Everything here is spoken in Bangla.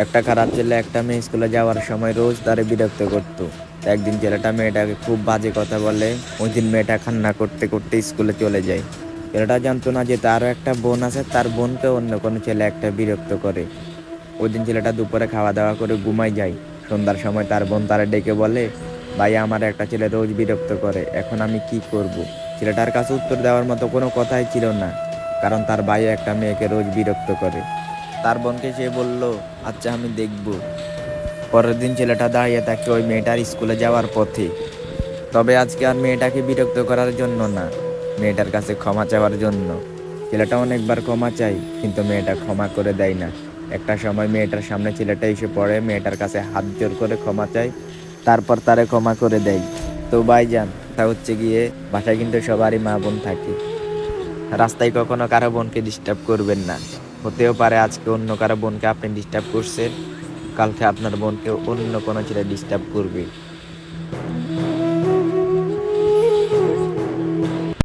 একটা খারাপ ছেলে একটা মেয়ে স্কুলে যাওয়ার সময় রোজ তারে বিরক্ত করতো। একদিন ছেলেটা মেয়েটাকে খুব বাজে কথা বলে। ওই দিন মেয়েটা কান্না করতে করতে স্কুলে চলে যায়। ছেলেটা জানতো না যে তারও একটা বোন আছে, তার বোনকে অন্য কোনো ছেলে একটা বিরক্ত করে। ওই দিন ছেলেটা দুপুরে খাওয়া দাওয়া করে ঘুমাই যায়। সন্ধ্যার সময় তার বোন তারে ডেকে বলে, ভাই আমার একটা ছেলে রোজ বিরক্ত করে, এখন আমি কি করব? ছেলেটার কাছে উত্তর দেওয়ার মতো কোনো কথাই ছিল না, কারণ তার ভাই একটা মেয়েকে রোজ বিরক্ত করে। তার বোনকে সে বলল, আচ্ছা আমি দেখব। পরের দিন ছেলেটা দাঁড়িয়ে থাকে ওই মেয়েটার স্কুলে যাওয়ার পথে। তবে আজকে আর মেয়েটাকে বিরক্ত করার জন্য না, মেয়েটার কাছে ক্ষমা চাওয়ার জন্য। ছেলেটা অনেকবার ক্ষমা চাই, কিন্তু মেয়েটা ক্ষমা করে দেয় না। একটা সময় মেয়েটার সামনে ছেলেটা এসে পড়ে, মেয়েটার কাছে হাত জোর করে ক্ষমা চায়, তারপর তারে ক্ষমা করে দেয়। তো ভাইজান, তা হচ্ছে গিয়ে বাসায় কিন্তু সবারই মা বোন থাকে। রাস্তায় কখনো কারো বোনকে ডিস্টার্ব করবেন না। হতেও পারে আজকে অন্য কারো বোনকে আপনি ডিস্টার্ব করছেন, কালকে আপনার বোনকে অন্য কোনো ছেলে ডিস্টার্ব করবে।